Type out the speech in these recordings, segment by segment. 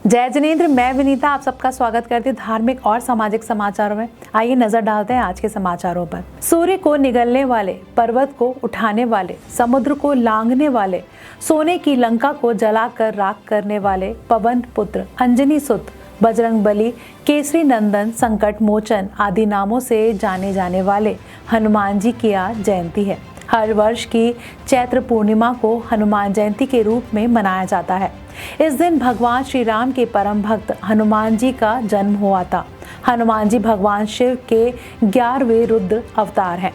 जय जिनेंद्र, मैं विनीता आप सबका स्वागत करती हूँ धार्मिक और सामाजिक समाचारों में। आइए नजर डालते हैं आज के समाचारों पर। सूर्य को निगलने वाले, पर्वत को उठाने वाले, समुद्र को लांघने वाले, सोने की लंका को जलाकर राख करने वाले, पवन पुत्र, अंजनी सुत, बजरंगबली, केसरी नंदन, संकट मोचन आदि नामों से जाने जाने वाले हनुमान जी की आज जयंती है। हर वर्ष की चैत्र पूर्णिमा को हनुमान जयंती के रूप में मनाया जाता है। इस दिन भगवान श्री राम के परम भक्त हनुमान जी का जन्म हुआ था। हनुमान जी भगवान शिव के 11वें रुद्र अवतार हैं,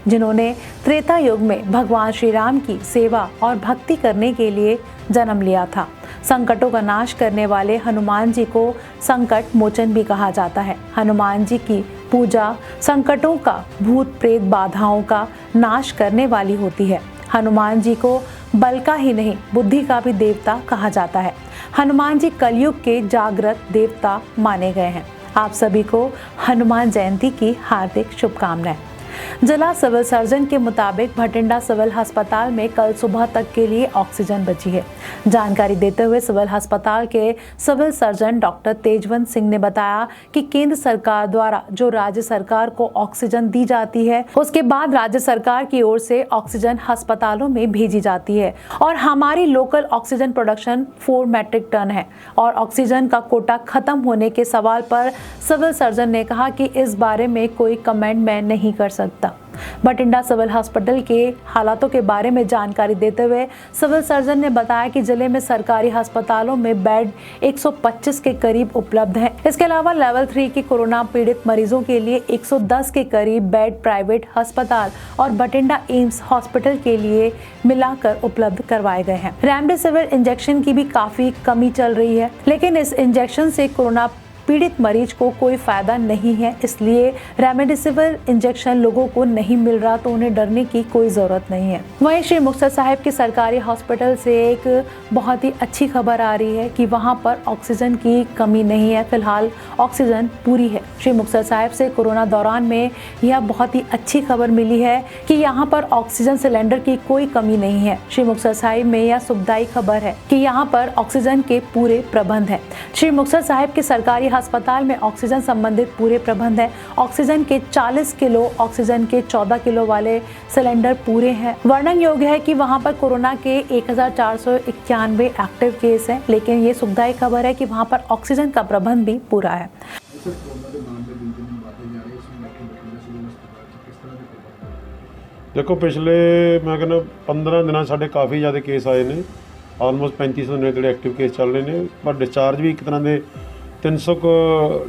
जिन्होंने त्रेता युग में भगवान श्री राम की सेवा और भक्ति करने के लिए जन्म लिया था। संकटों का नाश करने वाले हनुमान जी को संकट मोचन भी कहा जाता है। हनुमान जी की पूजा संकटों का, भूत प्रेत बाधाओं का नाश करने वाली होती है। हनुमान जी को बल का ही नहीं, बुद्धि का भी देवता कहा जाता है। हनुमान जी कलयुग के जागृत देवता माने गए हैं। आप सभी को हनुमान जयंती की हार्दिक शुभकामनाएं। जिला सिविल सर्जन के मुताबिक भटिंडा सिविल अस्पताल में कल सुबह तक के लिए ऑक्सीजन बची है। जानकारी देते हुए सिविल अस्पताल के civil surgeon doctor Tejwant Singh ने बताया कि केंद्र सरकार द्वारा जो राज्य सरकार को ऑक्सीजन दी जाती है, उसके बाद राज्य सरकार की ओर से ऑक्सीजन अस्पतालों में भेजी जाती है और हमारी local oxygen production 4 metric ton है और ऑक्सीजन का कोटा खत्म होने के सवाल पर सिविल सर्जन ने कहा कि इस बारे में कोई कमेंट मैं नहीं कर सकता। भटिंडा सिविल हॉस्पिटल के हालातों के बारे में जानकारी देते हुए सिविल सर्जन ने बताया कि जिले में सरकारी अस्पतालों में बेड 125 के करीब उपलब्ध हैं। इसके अलावा लेवल 3 के कोरोना पीड़ित मरीजों के लिए 110 के करीब बेड प्राइवेट अस्पताल और भटिंडा एम्स हॉस्पिटल के लिए मिलाकर उपलब्ध करवाए गए हैं। रेमडेसिविर इंजेक्शन की भी काफी कमी चल रही है, लेकिन इस इंजेक्शन से कोरोना पीड़ित मरीज को कोई फायदा नहीं है, इसलिए रेमडेसिविर इंजेक्शन लोगों को नहीं मिल रहा तो उन्हें डरने की कोई जरूरत नहीं है। वहीं श्री मुक्तसर साहिब के सरकारी हॉस्पिटल से एक बहुत ही अच्छी खबर आ रही है कि वहां पर ऑक्सीजन की कमी नहीं है। फिलहाल ऑक्सीजन पूरी है। श्री मुक्तसर साहिब से कोरोना दौरान में यह बहुत ही अच्छी खबर मिली है कि यहाँ पर ऑक्सीजन सिलेंडर की कोई कमी नहीं है। श्री मुक्तसर साहिब में यह सुखदायी खबर है कि यहाँ पर ऑक्सीजन के पूरे प्रबंध है। श्री मुक्तसर साहिब के सरकारी अस्पताल में ऑक्सीजन संबंधित पूरे प्रबंध है। ऑक्सीजन के 40 किलो, ऑक्सीजन के 14 किलो वाले सिलेंडर पूरे हैं। वर्णन योग्य है कि वहां पर कोरोना के 1491 एक्टिव केस हैं, लेकिन ये सुखदायी खबर है कि वहां पर ऑक्सीजन का प्रबंध भी पूरा है। देखो, पिछले मैं कहना 15 दिन साढ़े काफ़ी ज़्यादा केस आए ने। आलमोस्ट 3500 नेड़े एक्टिव केस चल रहे हैं, पर डिस्चार्ज भी एक तरह के 300 को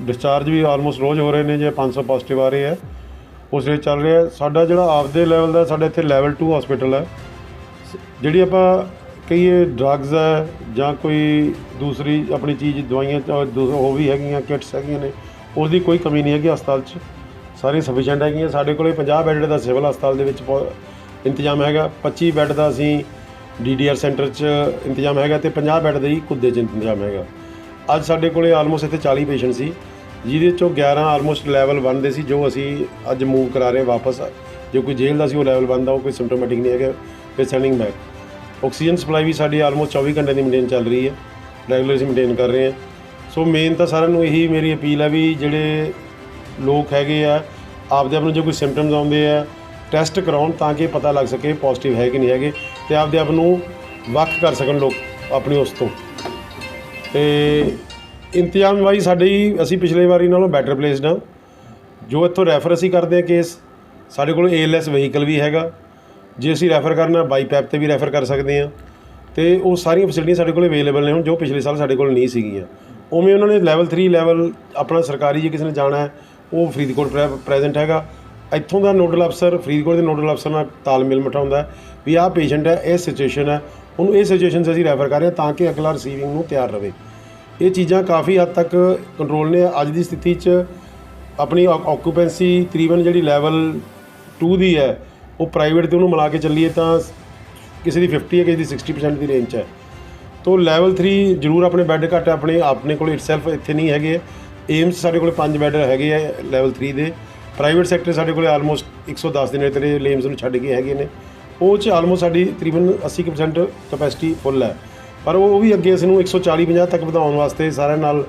डिस्चार्ज भी आलमोस्ट रोज़ हो रहे हैं। जो 500 पॉजिटिव आ रहे हैं उस लिए चल रहा है। साडा जो आपदे लैवल का साढ़े इतने लेवल 2 हॉस्पिटल है। जी आप कही ड्रग्स है ਜਾਂ कोई दूसरी अपनी चीज़ दवाइयाँ हो भी है, किट्स है ने, उसकी कोई कमी नहीं हैगी। हस्पताल सारी सफिशेंट है। साढ़े को 50 बैड का सिविल हस्पताल के इंतजाम है, 25 बैड का असी DDR सेंटर इंतजाम है, तो 50 बैड का ही कुद्दे इंतजाम है। अज साढ़े को आलमोस्ट इतने 40 पेशेंट सी, जिहदे 11 आलमोस्ट लैवल 1 दे सी, जो असी अज मूव करा रहे वापस। जो कोई जेल का सी वो लैवल 1 का, वो कोई सिम्टोमैटिक नहीं है, फिर सेंडिंग बैक। ऑक्सीजन सप्लाई भी साड़ी आलमोस्ट 24 घंटे की मेनटेन चल रही है, रेगुलर असी मेनटेन कर रहे हैं। सो मेन तो सारिਆਂ ਨੂੰ यही मेरी अपील है भी ਜਿਹੜੇ लोग हैगे आ आपदे आप जो कोई सिम्पटम्स आते हैं टैसट कराउण ताकि पता लग सके पॉजिटिव है कि नहीं है, तो आपदे आप ਵੱਖ कर सकन लोग अपनी उस तो। इंतजाम वाइज साढ़े असी पिछले बारी नालों बैटर प्लेसड हाँ। जो इतों रैफर असी करते हैं केस, साढ़े को ALS व्हीकल भी हैगा, जे असी रैफर करना बाई पैप से भी रैफर कर सकते हैं। तो वो सारिया फैसिलिटियाँ साढ़े को अवेलेबल ने, जो पिछले साल साढ़े को नहीं सीगियां। उवें उन्होंने लैवल 3 लैवल अपना सरकारी जो किसी ने जाना है वो फरीदकोट प्रेजेंट हैगा। इत्थों का नोडल अफसर फरीदकोट के नोडल अफसर नाल तालमेल बिठाउंदा है भी आह पेशेंट है, इस सिचुएशन है, उन्होंने इस सिचुएशन से असीं रैफर कर रहे हैं ताकि अगला रिसीविंग में तैयार रहे। ये चीज़ां काफ़ी हद तक कंट्रोल ने। अज की स्थिति अपनी ऑक्यूपेंसी तकरीबन जी लैवल 2 की है, वो प्राइवेट तो उन्होंने मिला के चलीए तो किसी की 50 है, किसी की 60% की रेंज है। तो ਲੈਵਲ 3 ਜ਼ਰੂਰ ਆਪਣੇ ਬੈੱਡ ਘੱਟ ਆਪਣੇ ਕੋਲ ਇਟਸੈਲਫ ਇੱਥੇ ਨਹੀਂ ਹੈਗੇ। ਏਮਸ ਸਾਡੇ ਕੋਲ 5 ਬੈੱਡ ਹੈਗੇ ਆ ਲੈਵਲ 3 ਦੇ। ਪ੍ਰਾਈਵੇਟ ਸੈਕਟਰ ਸਾਡੇ ਕੋਲ ਆਲਮੋਸਟ 110 ਦੇ ਨੇੜੇ ਏਮਸ ਨੂੰ ਛੱਡ ਕੇ ਹੈਗੇ ਨੇ। ਉਹ 'ਚ ਆਲਮੋਸਟ ਸਾਡੀ ਤਕਰੀਬਨ 80% ਕਪੈਸਿਟੀ ਫੁੱਲ ਹੈ, ਪਰ ਉਹ ਵੀ ਅੱਗੇ ਅਸੀਂ ਨੂੰ 140-50 ਤੱਕ ਵਧਾਉਣ ਵਾਸਤੇ ਸਾਰਿਆਂ ਨਾਲ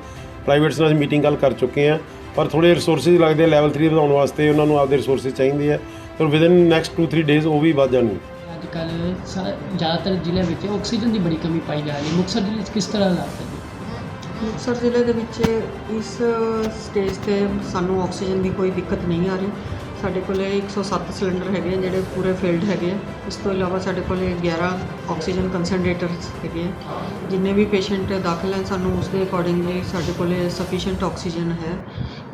ਪ੍ਰਾਈਵੇਟਸ ਨਾਲ ਜ਼ਿਮੀਟਿੰਗ ਗੱਲ ਕਰ ਚੁੱਕੇ ਹਾਂ। ਪਰ ਥੋੜ੍ਹੇ ਰਿਸੋਰਸਿਸ ਲੱਗਦੇ ਲੈਵਲ 3 ਵਧਾਉਣ ਵਾਸਤੇ, ਉਹਨਾਂ ਨੂੰ ਆਪਦੇ ਰਿਸੋਰਸਿਸ ਚਾਹੀਦੇ ਆ, ਤਾਂ ਵਿਦਿਨ ਨੈਕਸਟ 2-3 ਡੇਜ਼ ਉਹ ਵੀ ਵੱਧ ਜਾਣਗੇ। ਅੱਜ ਕੱਲ੍ਹ ਜ਼ਿਆਦਾਤਰ ਜ਼ਿਲ੍ਹੇ ਵਿੱਚ ਆਕਸੀਜਨ ਦੀ ਬੜੀ ਕਮੀ ਪਾਈ ਜਾ ਰਹੀ ਹੈ। ਮੁਕਤਸਰ ਜ਼ਿਲ੍ਹੇ 'ਚ ਕਿਸ ਤਰ੍ਹਾਂ ਹਾਲਾਤ ਹੈ ਜੀ? ਮੁਕਤਸਰ ਜ਼ਿਲ੍ਹੇ ਦੇ ਵਿੱਚ ਇਸ ਸਟੇਜ 'ਤੇ ਸਾਨੂੰ ਆਕਸੀਜਨ ਦੀ ਕੋਈ ਦਿੱਕਤ ਨਹੀਂ ਆ ਰਹੀ। ਸਾਡੇ ਕੋਲ 107 ਸਿਲੰਡਰ ਹੈਗੇ ਆ ਜਿਹੜੇ ਪੂਰੇ ਫਿਲਡ ਹੈਗੇ ਆ। ਇਸ ਤੋਂ ਇਲਾਵਾ ਸਾਡੇ ਕੋਲ 11 ਆਕਸੀਜਨ ਕੰਸਨਟ੍ਰੇਟਰਸ ਹੈਗੇ ਆ। ਜਿੰਨੇ ਵੀ ਪੇਸ਼ੈਂਟ ਦਾਖਲ ਹਨ ਸਾਨੂੰ ਉਸ ਦੇ ਅਕੋਰਡਿੰਗਲੀ ਸਾਡੇ ਕੋਲ ਸਫੀਸ਼ੀਐਂਟ ਆਕਸੀਜਨ ਹੈ।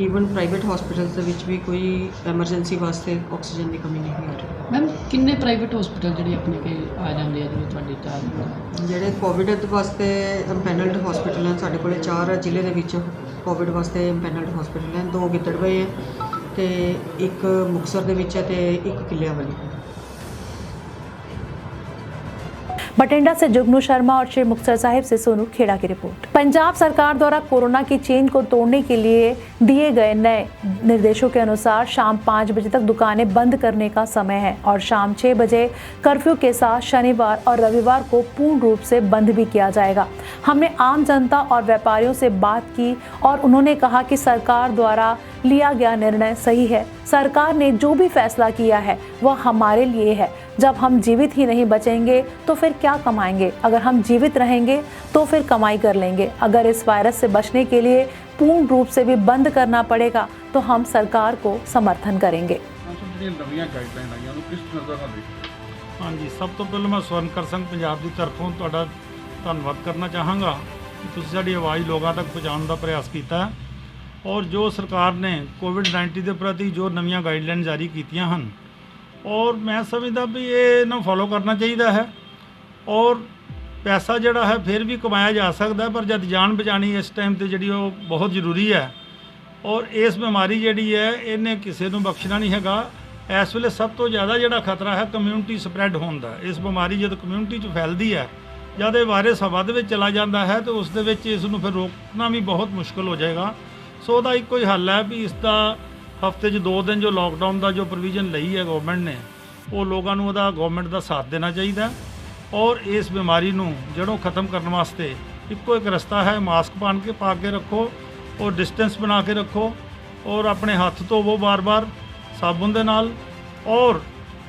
ਈਵਨ ਪ੍ਰਾਈਵੇਟ ਹਸਪੀਟਲਸ ਦੇ ਵਿੱਚ ਵੀ ਕੋਈ ਐਮਰਜੈਂਸੀ ਵਾਸਤੇ ਆਕਸੀਜਨ ਦੀ ਕਮੀ ਨਹੀਂ ਆ ਰਹੀ। ਮੈਮ ਕਿੰਨੇ ਪ੍ਰਾਈਵੇਟ ਹਸਪੀਟਲ ਜਿਹੜੇ ਆਪਣੇ ਕੋਲ ਆ ਜਾਂਦੇ ਆ ਜਿਹੜੇ ਤੁਹਾਡੇ ਚਾਰ? ਜਿਹੜੇ ਕੋਵਿਡ ਵਾਸਤੇ ਇੰਪੈਨਲਡ ਹਸਪੀਟਲ ਹਨ ਸਾਡੇ ਕੋਲ 4 ਜ਼ਿਲ੍ਹੇ ਦੇ ਵਿੱਚ ਕੋਵਿਡ ਵਾਸਤੇ ਇੰਪੈਨਲਡ ਹਸਪੀਟਲ ਹਨ। 2 ਗਿੱਦੜਬਾਈ ਹੈ ਤੇ ਇੱਕ ਮੁਕਤਸਰ ਦੇ ਵਿੱਚ ਹੈ ਤੇ ਇੱਕ ਕਿਲਿਆਂ ਵਾਲੀ। बठिंडा से जुगनू शर्मा और श्री मुक्तसर साहिब से सोनू खेड़ा की रिपोर्ट। पंजाब सरकार द्वारा कोरोना की चेन को तोड़ने के लिए दिए गए नए निर्देशों के अनुसार शाम 5 बजे तक दुकानें बंद करने का समय है और शाम 6 बजे कर्फ्यू के साथ शनिवार और रविवार को पूर्ण रूप से बंद भी किया जाएगा। हमने आम जनता और व्यापारियों से बात की और उन्होंने कहा कि सरकार द्वारा लिया गया निर्णय सही है। सरकार ने जो भी फैसला किया है वह हमारे लिए है। जब हम जीवित ही नहीं बचेंगे तो फिर क्या कमाएंगे? अगर हम जीवित रहेंगे तो फिर कमाई कर लेंगे। अगर इस वायरस से बचने के लिए पूर्ण रूप से भी बंद करना पड़ेगा तो हम सरकार को समर्थन करेंगे। ਹਾਂਜੀ, ਸਭ ਤੋਂ ਪਹਿਲਾਂ ਮੈਂ ਸਵਰਨਕਰ ਸਿੰਘ ਪੰਜਾਬ ਦੀ ਤਰਫੋਂ ਤੁਹਾਡਾ ਧੰਨਵਾਦ ਕਰਨਾ ਚਾਹਾਂਗਾ ਕਿ ਤੁਸੀਂ ਸਾਡੀ ਆਵਾਜ਼ ਲੋਕਾਂ ਤੱਕ ਪਹੁੰਚਾਉਣ ਦਾ ਪ੍ਰਯਾਸ ਕੀਤਾ ਔਰ ਜੋ ਸਰਕਾਰ ਨੇ ਕੋਵਿਡ-19 ਦੇ ਪ੍ਰਤੀ ਜੋ ਨਵੀਆਂ ਗਾਈਡਲਾਈਨ ਜਾਰੀ ਕੀਤੀਆਂ ਹਨ ਔਰ ਮੈਂ ਸਮਝਦਾ ਵੀ ਇਹ ਇਹਨਾਂ ਫੋਲੋ ਕਰਨਾ ਚਾਹੀਦਾ ਹੈ ਔਰ ਪੈਸਾ ਜਿਹੜਾ ਹੈ ਫਿਰ ਵੀ ਕਮਾਇਆ ਜਾ ਸਕਦਾ, ਪਰ ਜਦ ਜਾਨ ਬਚਾਉਣੀ ਇਸ ਟਾਈਮ ਤੇ ਜਿਹੜੀ ਉਹ ਬਹੁਤ ਜ਼ਰੂਰੀ ਹੈ ਔਰ ਇਸ ਬਿਮਾਰੀ ਜਿਹੜੀ ਹੈ ਇਹਨੇ ਕਿਸੇ ਨੂੰ ਬਖਸ਼ਣਾ ਨਹੀਂ ਹੈਗਾ। ਇਸ ਵੇਲੇ ਸਭ ਤੋਂ ਜ਼ਿਆਦਾ ਜਿਹੜਾ ਖਤਰਾ ਹੈ ਕਮਿਊਨਿਟੀ ਸਪਰੈਡ ਹੋਣ ਦਾ। ਇਸ ਬਿਮਾਰੀ ਜਦ ਕਮਿਊਨਿਟੀ 'ਚ ਫੈਲਦੀ ਹੈ, ਜਦ ਇਹ ਵਾਇਰਸ ਹਵਾ ਦੇ ਵਿੱਚ ਚਲਾ ਜਾਂਦਾ ਹੈ ਤਾਂ ਉਸ ਦੇ ਵਿੱਚ ਇਸ ਨੂੰ ਫਿਰ ਰੋਕਣਾ ਵੀ ਬਹੁਤ ਮੁਸ਼ਕਲ ਹੋ ਜਾਏਗਾ। ਸੋ ਉਹਦਾ ਇੱਕੋ ਹੀ ਹੱਲ ਹੈ ਵੀ ਇਸ ਦਾ ਹਫ਼ਤੇ 'ਚ 2 ਦਿਨ ਜੋ ਲੋਕਡਾਊਨ ਦਾ ਜੋ ਪ੍ਰੋਵੀਜ਼ਨ ਲਈ ਹੈ ਗਵਰਨਮੈਂਟ ਨੇ, ਉਹ ਲੋਕਾਂ ਨੂੰ ਉਹਦਾ ਗਵਰਨਮੈਂਟ ਦਾ ਸਾਥ ਦੇਣਾ ਚਾਹੀਦਾ ਔਰ ਇਸ ਬਿਮਾਰੀ ਨੂੰ ਜੜੋਂ ਖਤਮ ਕਰਨ ਵਾਸਤੇ ਇੱਕੋ ਇੱਕ ਰਸਤਾ ਹੈ, ਮਾਸਕ ਪਾ ਕੇ ਰੱਖੋ ਔਰ ਡਿਸਟੈਂਸ ਬਣਾ ਕੇ ਰੱਖੋ ਔਰ ਆਪਣੇ ਹੱਥ ਧੋਵੋ ਬਾਰ-ਬਾਰ ਸਾਬੁਨ ਦੇ ਨਾਲ ਔਰ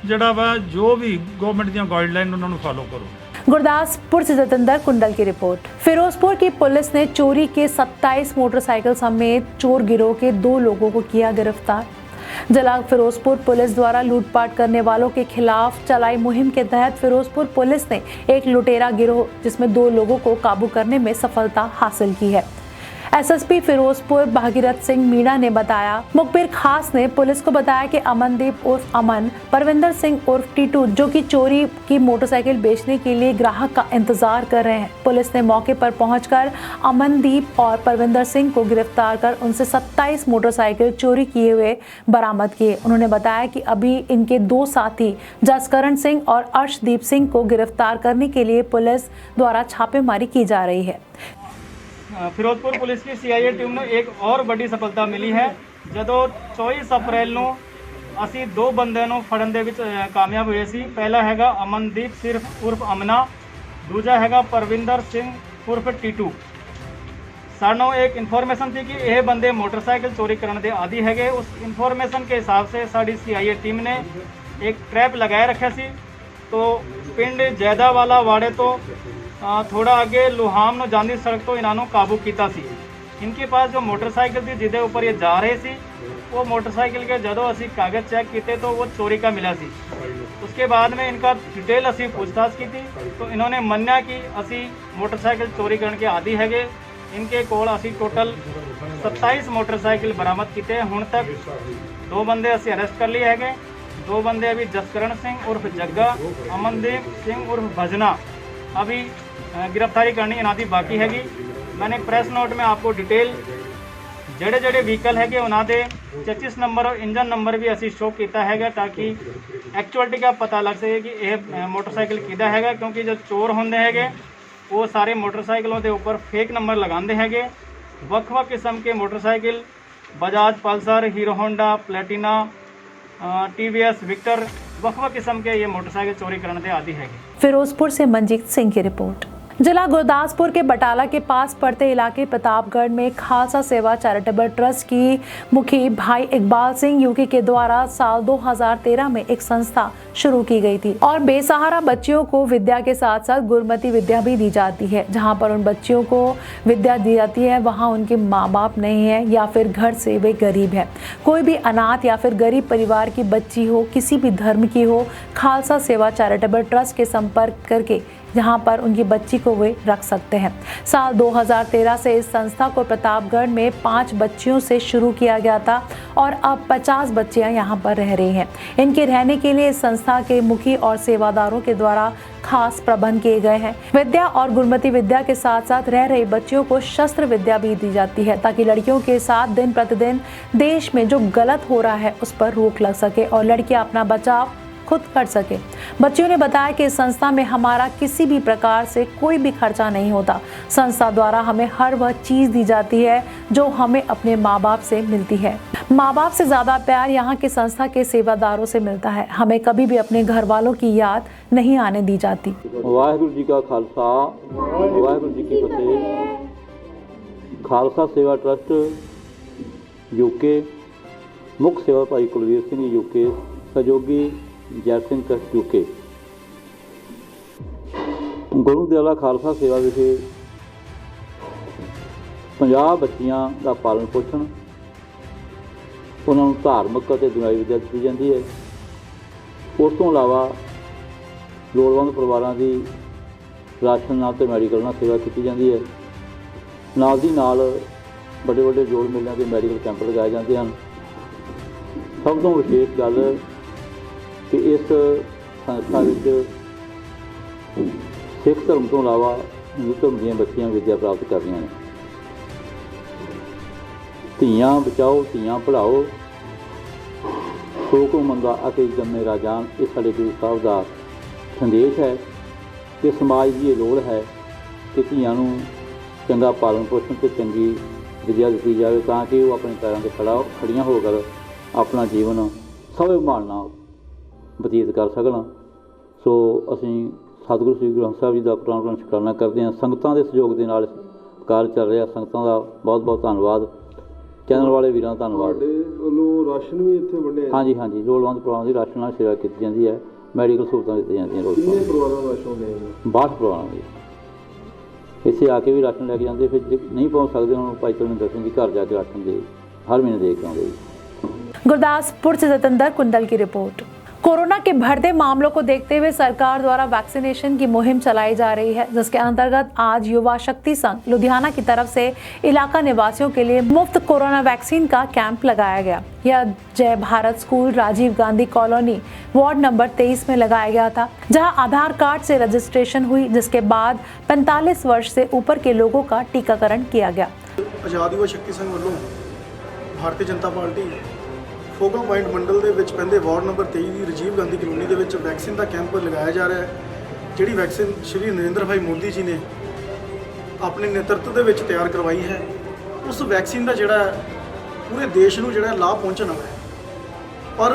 ਜਿਹੜਾ ਵਾ ਜੋ ਵੀ ਗਵਰਨਮੈਂਟ ਦੀਆਂ ਗਾਈਡਲਾਈਨ ਉਹਨਾਂ ਨੂੰ ਫॉलो ਕਰੋ। गुरदासपुर से जतेंद्र कुंडल की रिपोर्ट। फिरोजपुर की पुलिस ने चोरी के 27 मोटरसाइकिल समेत चोर गिरोह के 2 लोगों को किया गिरफ्तार। जिला फिरोजपुर पुलिस द्वारा लूटपाट करने वालों के खिलाफ चलाई मुहिम के तहत फिरोजपुर पुलिस ने एक लुटेरा गिरोह जिसमें 2 लोगों को काबू करने में सफलता हासिल की है। एसएसपी फिरोजपुर भागीरथ सिंह मीणा ने बताया, मुखबिर खास ने पुलिस को बताया कि अमनदीप उर्फ अमन, परविंदर सिंह उर्फ टीटू जो कि चोरी की मोटरसाइकिल बेचने के लिए ग्राहक का इंतजार कर रहे हैं। पुलिस ने मौके पर पहुंचकर अमनदीप और परविंदर सिंह को गिरफ्तार कर उनसे 27 मोटरसाइकिल चोरी किए हुए बरामद किए। उन्होंने बताया कि अभी इनके 2 साथी जसकरण सिंह और अर्शदीप सिंह को गिरफ्तार करने के लिए पुलिस द्वारा छापेमारी की जा रही है। ਫਿਰੋਜ਼ਪੁਰ ਪੁਲਿਸ ਦੀ ਸੀਆਈਏ ਟੀਮ ਨੂੰ ਇੱਕ ਹੋਰ ਵੱਡੀ ਸਫਲਤਾ ਮਿਲੀ ਹੈ ਜਦੋਂ 24 ਅਪ੍ਰੈਲ ਨੂੰ ਅਸੀਂ 2 ਬੰਦਿਆਂ ਨੂੰ ਫੜਨ ਦੇ ਵਿੱਚ ਕਾਮਯਾਬ ਹੋਏ ਸੀ। ਪਹਿਲਾ ਹੈਗਾ ਅਮਨਦੀਪ ਸਿਰਫ ਉਰਫ ਅਮਨਾ, ਦੂਜਾ ਹੈਗਾ ਪਰਵਿੰਦਰ ਸਿੰਘ ਉਰਫ ਟੀਟੂ। ਸਾਨੂੰ ਇੱਕ ਇਨਫੋਰਮੇਸ਼ਨ ਸੀ ਕਿ ਇਹ ਬੰਦੇ ਮੋਟਰਸਾਈਕਲ ਚੋਰੀ ਕਰਨ ਦੇ ਆਦੀ ਹੈਗੇ। ਉਸ ਇਨਫੋਰमेशन के हिसाब से ਸਾਡੀ ਸੀਆਈਏ ਟੀਮ ਨੇ एक ट्रैप लगाए रखा सी। तो पिंड जैदावाला वाड़े तो थोड़ा आगे लुहाम ਨੂੰ ਜਾਂਦੀ सड़क तो इन्हों काबू किया सी। इनके पास जो मोटरसाइकिल थी जिदे ऊपर ये जा रहे सी, वो मोटरसाइकिल के जदों असी कागज़ चेक किए तो वो चोरी का मिला सी। उसके बाद में इनका डिटेल असी पूछताछ की थी तो इन्होंने मन्या कि असी मोटरसाइकिल चोरी करने के आदि हैगे। इनके कोल असी टोटल 27 मोटरसाइकिल बरामद किए। हुण तक 2 बंदे असी अरेस्ट कर लिए हैगे। 2 बंदे अभी जसकरण सिंह उर्फ जग्गा, अमनदीप सिंह उर्फ भजना अभी गिरफ्तारी करनी इन्हों की बाकी हैगी। मैंने प्रेस नोट में आपको डिटेल जेड़े जेड़े व्हीकल है उन्होंने चेचिस नंबर और इंजन नंबर भी असी शो किया है ताकि एक्चुअलिटी का पता लग सके कि यह मोटरसाइकिल किदा है। क्योंकि जो चोर होंगे है ਉਹ ਸਾਰੇ ਮੋਟਰਸਾਈਕਲਾਂ ਦੇ ਉੱਪਰ ਫੇਕ ਨੰਬਰ ਲਗਾਉਂਦੇ ਹੈਗੇ। ਵੱਖ-ਵੱਖ ਕਿਸਮ ਕੇ motorcycle Bajaj Pulsar, Hero Honda, Platina, TVS Victor, ਵੱਖ-ਵੱਖ किस्म के ये मोटरसाइकिल चोरी करने के आदि है। फिरोजपुर से मंजीत सिंह की रिपोर्ट। जिला गुरदासपुर के बटाला के पास पड़ते इलाके प्रतापगढ़ में खालसा सेवा चैरिटेबल ट्रस्ट की मुखी भाई इकबाल सिंह यूके के द्वारा साल 2013 में एक संस्था शुरू की गई थी और बेसहारा बच्चियों को विद्या के साथ साथ गुरमती विद्या भी दी जाती है। जहां पर उन बच्चियों को विद्या दी जाती है वहां उनके माँ बाप नहीं है या फिर घर से वे गरीब है। कोई भी अनाथ या फिर गरीब परिवार की बच्ची हो, किसी भी धर्म की हो, खालसा सेवा चैरिटेबल ट्रस्ट के संपर्क करके जहां पर उनकी बच्ची को वे रख सकते हैं। साल 2013 से इस संस्था को प्रतापगढ़ में 5 बच्चियों से शुरू किया गया था और अब 50 बच्चियां यहां पर रह रही हैं। इनके रहने के लिए इस संस्था के मुखी और सेवादारों के द्वारा खास प्रबंध किए गए हैं। विद्या और गुरमती विद्या के साथ साथ रह रही बच्चियों को शस्त्र विद्या भी दी जाती है ताकि लड़कियों के साथ दिन प्रतिदिन देश में जो गलत हो रहा है उस पर रोक लग सके और लड़कियां अपना बचाव खुद कर सके। बच्चियों ने बताया कि इस संस्था में हमारा किसी भी प्रकार से कोई भी खर्चा नहीं होता। संस्था द्वारा हमें हर वह चीज दी जाती है जो हमें अपने माँ बाप से मिलती है। माँ बाप से ज्यादा प्यार यहाँ के संस्था के सेवादारों से मिलता है। हमें कभी भी अपने घर वालों की याद नहीं आने दी जाती। वाहिगुरू जी का खालसा, वाहिगुरू जी की फतेह। खालसा सेवा ट्रस्ट यूके, मुख्य सेवा भाई कुलवीर सिंह यूके, सहयोगी जय सिंह ट्रस्ट यूके। गुरु दियाला खालसा सेवा विखे 50 बच्चियां का पालन पोषण, उन्होंने धार्मिक और दुनियावी विद्या दी जाती है। उस तो इलावा लोड़वंद परिवारों की राशन नाल ते मैडिकल नाल सेवा की जाती है। नाल दी नाल बड़े बड़े जोड़ मेलियां के मैडिकल कैंप लगाए जाते हैं। सब तो विशेष गल कि इस संस्था सिख धर्म तो इलावा हिंदू धर्म दी बच्चियां विद्या प्राप्त कर रही हैं। धीआं बचाओ, धीआं पढ़ाओ, सो को मंदा अते जम्मे राजान, ये साडे गुरु साहब का संदेश है कि समाज की ये लोड़ है कि धीआं नूं चंगा पालन पोषण से चंगी विद्या दी जाए ताकि वो अपने पैरों से खड़ियां होकर अपना जीवन स्वाभिमान नाल बतीत कर सकन। सो असीं सतगुरु श्री गुरु ग्रंथ साहिब जी का प्राण शुकराना करते हैं। संगतां दे सहयोग दे नाल कार्य चल रहा। संगतां का बहुत बहुत धन्नवाद। चैनल वाले वीरां दा धन्नवाद। राशन भी इत्थे वंडे? हाँ जी, हाँ जी, लोड़वंद परिवारों की राशन नाल सेवा की जाती है। मैडिकल सहूलतां दी जांदियां। कितने परिवारों का राशन ले? 62 परिवारों की इत्थे आके भी राशन लैके जाते। फिर जे नहीं पहुँच सकते उन्होंने भाई चरण दर्शन जी घर जाके राशन दे हर महीने दे के आउंदे। गुरदासपुर से जतिंदर कुंडल की रिपोर्ट। कोरोना के बढ़ते मामलों को देखते हुए सरकार द्वारा वैक्सीनेशन की मुहिम चलाई जा रही है, जिसके अंतर्गत आज युवा शक्ति संघ लुधियाना की तरफ से इलाका निवासियों के लिए मुफ्त कोरोना वैक्सीन का कैंप लगाया गया। यह Jai Bharat school Rajiv Gandhi colony ward number 23 में लगाया गया था, जहां आधार कार्ड से रजिस्ट्रेशन हुई, जिसके बाद 45 वर्ष से ऊपर के लोगों का टीकाकरण किया गया। आज़ाद युवा शक्ति संघ वालों Bharatiya Janata party focal point मंडल ਦੇ ਵਿੱਚ ਪੈਂਦੇ ਵਾਰਡ ਨੰਬਰ 23 ਦੀ ਰਾਜੀਵ ਗਾਂਧੀ ਕਲੋਨੀ ਦੇ ਵਿੱਚ ਵੈਕਸੀਨ ਦਾ ਕੈਂਪ ਲਗਾਇਆ ਜਾ ਰਿਹਾ ਹੈ। ਜਿਹੜੀ ਵੈਕਸੀਨ ਸ਼੍ਰੀ ਨਰਿੰਦਰ ਭਾਈ ਮੋਦੀ ਜੀ ਨੇ ਆਪਣੇ ਨੇਤਰਤਵ ਦੇ ਵਿੱਚ ਤਿਆਰ ਕਰਵਾਈ ਹੈ, ਉਸ ਵੈਕਸੀਨ ਦਾ ਜਿਹੜਾ ਪੂਰੇ ਦੇਸ਼ ਨੂੰ ਜਿਹੜਾ ਲਾਭ ਪਹੁੰਚਣ ਵਾਲਾ ਹੈ। ਪਰ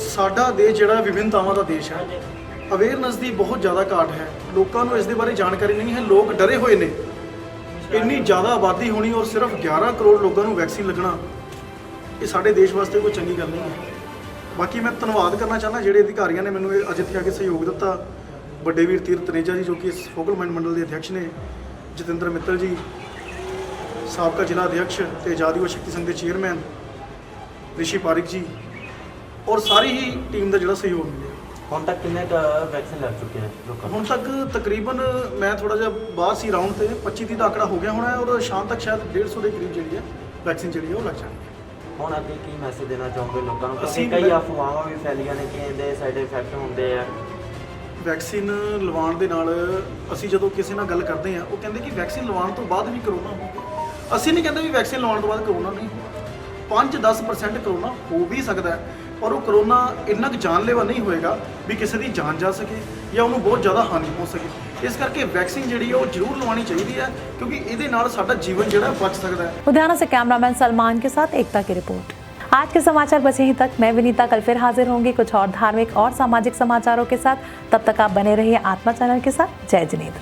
ਸਾਡਾ ਦੇਸ਼ ਜਿਹੜਾ ਵਿਭਿੰਨਤਾਵਾਂ ਦਾ ਦੇਸ਼ ਹੈ, ਅਵੇਅਰਨੈਸ ਦੀ ਬਹੁਤ ਜ਼ਿਆਦਾ ਘਾਟ ਹੈ। ਲੋਕਾਂ ਨੂੰ ਇਸ ਦੇ ਬਾਰੇ ਜਾਣਕਾਰੀ ਨਹੀਂ ਹੈ। ਲੋਕ ਡਰੇ ਹੋਏ ਨੇ। ਇੰਨੀ ਜ਼ਿਆਦਾ ਆਬਾਦੀ ਹੋਣੀ ਔਰ ਸਿਰਫ 11 ਕਰੋੜ ਲੋਕਾਂ ਨੂੰ ਵੈਕਸੀਨ ਲੱਗਣਾ, ਇਹ ਸਾਡੇ ਦੇਸ਼ ਵਾਸਤੇ ਕੋਈ ਚੰਗੀ ਗੱਲ ਨਹੀਂ ਹੈ। ਬਾਕੀ ਮੈਂ ਧੰਨਵਾਦ ਕਰਨਾ ਚਾਹੁੰਦਾ ਜਿਹੜੇ ਅਧਿਕਾਰੀਆਂ ਨੇ ਮੈਨੂੰ ਅੱਜ ਇੱਥੇ ਆ ਕੇ ਸਹਿਯੋਗ ਦਿੱਤਾ। ਵੱਡੇ ਵੀਰ ਤੀਰਥ ਤਨੇਜਾ ਜੀ ਜੋ ਕਿ ਇਸ ਫੋਕਲ ਪੁਆਇੰਟ ਮੰਡਲ ਦੇ ਅਧਿਕਸ਼ ਨੇ, ਜਤਿੰਦਰ ਮਿੱਤਲ ਜੀ ਸਾਬਕਾ ਜ਼ਿਲ੍ਹਾ ਅਧਿਕਸ਼ ਤੇ ਆਜ਼ਾਦ ਯੁਵਾ ਸ਼ਕਤੀ ਸੰਘ ਦੇ ਚੇਅਰਮੈਨ ਰਿਸ਼ੀ ਪਾਰਿਕ ਜੀ ਔਰ ਸਾਰੀ ਹੀ ਟੀਮ ਦਾ ਜਿਹੜਾ ਸਹਿਯੋਗ ਮਿਲਿਆ। ਹੁਣ ਤੱਕ ਕਿੰਨੇ ਵੈਕਸੀਨ ਲੱਗ ਚੁੱਕੇ ਹਨ ਲੋਕਾਂ ਨੂੰ? ਹੁਣ ਤੱਕ ਤਕਰੀਬਨ ਮੈਂ ਥੋੜਾ ਜਿਹਾ ਬਾਹਰ ਸੀ ਰਾਊਂਡ ਤੇ 25-30 ਦਾ ਆંકੜਾ ਹੋ ਗਿਆ ਹੋਣਾ ਔਰ ਸ਼ਾਮ ਤੱਕ ਸ਼ਾਇਦ 150 ਦੇ ਕਰੀਬ ਜਿਹੜੀ ਹੈ ਵੈਕਸੀਨ ਜਿਹੜੀ ਹੈ ਉਹ ਲੱਗ ਜਾਣੀ ਹੈ। ਹੁਣ ਅੱਗੇ ਕੀ ਮੈਸੇਜ ਦੇਣਾ ਚਾਹੋਗੇ ਲੋਕਾਂ ਨੂੰ? ਅਸੀਂ ਕਿਉਂਕਿ ਕਈ ਅਫਵਾਹਾਂ ਵੀ ਫੈਲੀਆਂ ਨੇ ਕਿ ਇਹਦੇ ਸਾਈਡ ਇਫੈਕਟ ਹੁੰਦੇ ਆ। ਵੈਕਸੀਨ ਲਵਾਉਣ ਦੇ ਨਾਲ ਅਸੀਂ ਜਦੋਂ ਕਿਸੇ ਨਾਲ ਗੱਲ ਕਰਦੇ ਆ ਉਹ ਕਹਿੰਦੇ ਕਿ ਵੈਕਸੀਨ ਲਵਾਉਣ ਤੋਂ ਬਾਅਦ ਵੀ ਕਰੋਨਾ ਹੋਊਗਾ। ਅਸੀਂ ਨਹੀਂ ਕਹਿੰਦੇ ਵੀ ਵੈਕਸੀਨ ਲਵਾਉਣ ਤੋਂ ਬਾਅਦ ਕਰੋਨਾ ਨਹੀਂ ਹੋਊਗਾ। 5-10% ਕਰੋਨਾ ਹੋ ਵੀ ਸਕਦਾ ਹੈ, ਪਰ ਉਹ ਕਰੋਨਾ ਇੰਨਾ ਕੁ ਜਾਨਲੇਵਾ ਨਹੀਂ ਹੋਏਗਾ ਵੀ ਕਿਸੇ ਦੀ ਜਾਨ ਜਾ ਸਕੇ ਜਾਂ ਉਹਨੂੰ ਬਹੁਤ ਜ਼ਿਆਦਾ ਹਾਨੀ ਹੋ ਸਕੇ। ਇਸ ਕਰਕੇ ਵੈਕਸੀਨ ਜਿਹੜੀ ਉਹ ਜ਼ਰੂਰ ਲਵਾਉਣੀ ਚਾਹੀਦੀ ਹੈ ਕਿਉਂਕਿ ਇਹਦੇ ਨਾਲ ਸਾਡਾ ਜੀਵਨ ਜਿਹੜਾ ਬਚ ਸਕਦਾ ਹੈ। लुधियाना से कैमरामैन सलमान के साथ एकता की रिपोर्ट। आज के समाचार बस यहीं तक। मैं विनीता कल फिर हाजिर होंगी कुछ और धार्मिक और सामाजिक समाचारों के साथ। तब तक आप बने रहिए आत्मा चैनल के साथ। जय जिनेंद्र।